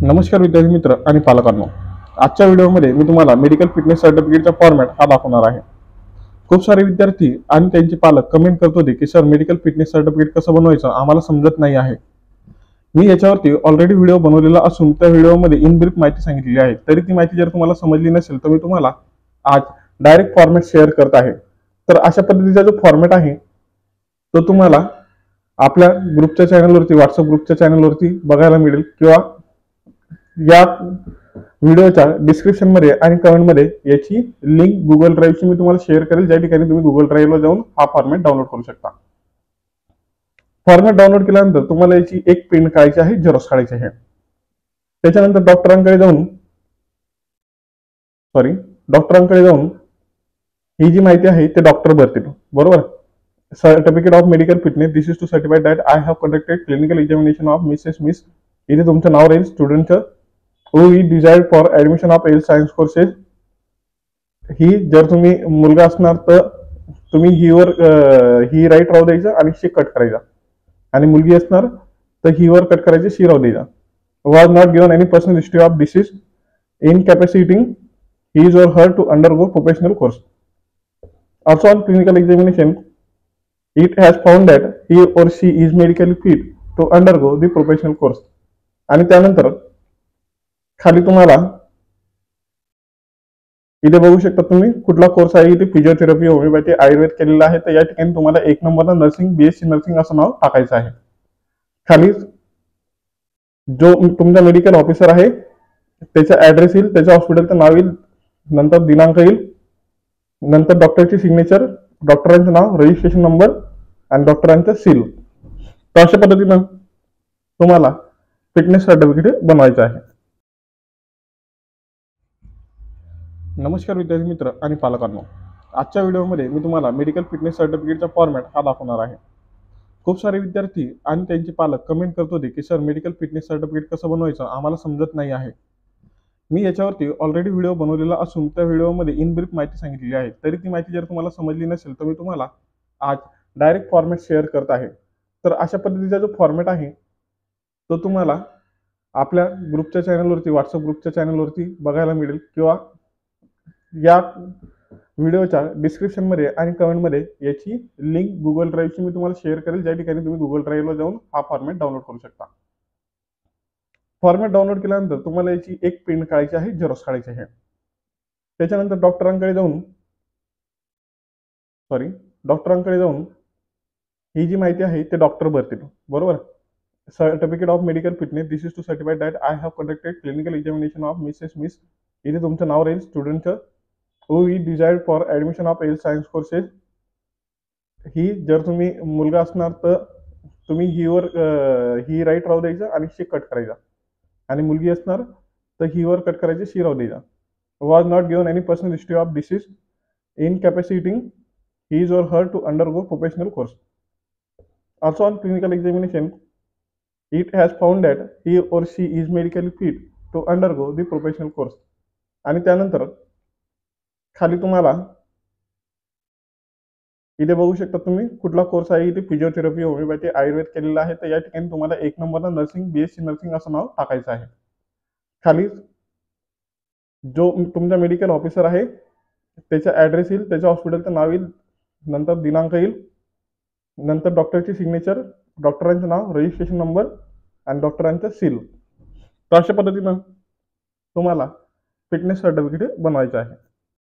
नमस्कार विद्यार्थी मित्र आणि पालकांनो, आजच्या व्हिडिओमध्ये मी तुम्हाला मेडिकल फिटनेस सर्टिफिकेटचा फॉर्मॅट हा दाखवणार आहे। खूप सारे विद्यार्थी आणि त्यांचे पालक कमेंट करत होते की सर मेडिकल फिटनेस सर्टिफिकेट कसं बनवायचं आम्हाला समजत नाही आहे। मी याच्यावरती ऑलरेडी व्हिडिओ बनवलेला असून त्या व्हिडिओमध्ये इन ब्रीफ माहिती सांगितलेली आहे। तरी ती माहिती जर तुम्हाला समजली नसेल तर मी तुम्हाला आज डायरेक्ट फॉर्मॅट शेअर करत आहे। तर अशा पद्धतीचा जो फॉर्मॅट आहे तो तुम्हाला आपल्या ग्रुपच्या चॅनलवरती, व्हॉट्सअप ग्रुपच्या चॅनलवरती बघायला मिळेल किंवा या व्हिडिओच्या डिस्क्रिप्शन मध्ये आणि कमेंट मध्ये याची लिंक गुगल ड्राईव्हची मी तुम्हाला शेअर करेल, ज्या ठिकाणी तुम्ही गुगल ड्राईव्हला जाऊन हा फॉर्मॅट डाउनलोड करू शकता। फॉर्मॅट डाउनलोड केल्यानंतर तुम्हाला याची एक प्रिंट काढायची आहे, झेरॉक्स काढायची आहे। त्याच्यानंतर डॉक्टरांकडे जाऊन ही जी माहिती आहे ते डॉक्टर भरतील, बरोबर। Certificate of medical fitness, this is to certify that I have conducted clinical examination of miss इथे तुमचं नाव राहील, स्टुडंटचं who is desired for admission of health science courses। ही जर तुम्ही मुलगा असणार तर तुम्ही ही राईट राहू द्यायचं आणि शी कट करायचा, आणि मुलगी असणार तर हीवर कट करायची, शी राहू द्यायचा। Was not given any personal history of disease incapacitating his or her to undergo professional course। Also on clinical examination it has found that he or she is medically fit to undergo the professional course। आणि त्यानंतर खाली तुम्हाला इथे बघू शकता तुम्ही कुठला course आहे, इथे फिजिओथेरपी, होमिओपॅथी, आयुर्वेद केलेला आहे। तर या ठिकाणी तुम्हाला एक नंबरला नर्सिंग, बीएससी नर्सिंग असं नाव टाकायचं आहे। खाली जो तुमचा मेडिकल ऑफिसर आहे त्याचा ऍड्रेस येईल, त्याच्या हॉस्पिटलचं नाव येईल, नंतर दिनांक येईल, नंतर डॉक्टरची सिग्नेचर, डॉक्टरांचं नाव, रजिस्ट्रेशन नंबर आणि डॉक्टरांचं सील। तर अशा पद्धतीनं तुम्हाला फिटनेस सर्टिफिकेट बनवायचं आहे। नमस्कार विद्यार्थी मित्र आणि पालकांनो, आजच्या व्हिडिओमध्ये मी तुम्हाला मेडिकल फिटनेस सर्टिफिकेटचा फॉर्मॅट हा दाखवणार आहे। खूप सारे विद्यार्थी आणि त्यांचे पालक कमेंट करत होते की सर मेडिकल फिटनेस सर्टिफिकेट कसं बनवायचं आम्हाला समजत नाही आहे। मी याच्यावरती ऑलरेडी व्हिडिओ बनवलेला असून त्या व्हिडिओमध्ये इन ब्रीफ माहिती सांगितलेली आहे। तरी ती माहिती जर तुम्हाला समजली नसेल तर मी तुम्हाला आज डायरेक्ट फॉर्मॅट शेअर करत आहे। तर अशा पद्धतीचा जो फॉर्मॅट आहे तो तुम्हाला आपल्या ग्रुपच्या चॅनलवरती, व्हॉट्सअप ग्रुपच्या चॅनलवरती बघायला मिळेल किंवा या व्हिडिओच्या डिस्क्रिप्शन मध्ये आणि कमेंट मध्ये याची लिंक गुगल ड्राईव्हची मी तुम्हाला शेअर करेल, ज्या ठिकाणी तुम्ही गुगल ड्राईव्हला जाऊन हा फॉर्मॅट डाउनलोड करू शकता। फॉर्मॅट डाउनलोड केल्यानंतर तुम्हाला याची एक प्रिंट काढायची आहे, झेरॉक्स काढायची आहे। त्याच्यानंतर डॉक्टरांकडे जाऊन ही जी माहिती आहे ते डॉक्टर भरतील, बरोबर। Certificate of medical fitness, this is to certify that I have conducted clinical examination of miss इथे तुमचं नाव राहील, स्टुडंटचं who is desired for admission of health science courses। ही जर तुम्ही मुलगा असणार तर तुम्ही ही राईट राहू द्यायचं आणि शी कट करायचा, आणि मुलगी असणार तर हीवर कट करायची, शी राहू द्यायचा। Was not given any personal history of disease incapacitating his or her to undergo professional course। Also on clinical examination it has found that he or she is medically fit to undergo the professional course। आणि त्यानंतर खाली तुम्हाला इथे बघू शकता तुम्ही कुठला course आहे, इथे फिजिओथेरपी, होमिओपॅथी, आयुर्वेद केलेला आहे। तर या ठिकाणी तुम्हाला एक नंबरला नर्सिंग, बीएससी नर्सिंग असं नाव टाकायचं आहे। खाली जो तुमचा मेडिकल ऑफिसर आहे त्याचा ऍड्रेस येईल, त्याच्या हॉस्पिटलचं नाव येईल, नंतर दिनांक येईल, नंतर डॉक्टरची सिग्नेचर, डॉक्टरांचं नाव, रजिस्ट्रेशन नंबर आणि डॉक्टरांचं सील। तर अशा पद्धतीनं तुम्हाला फिटनेस सर्टिफिकेट बनवायचं आहे।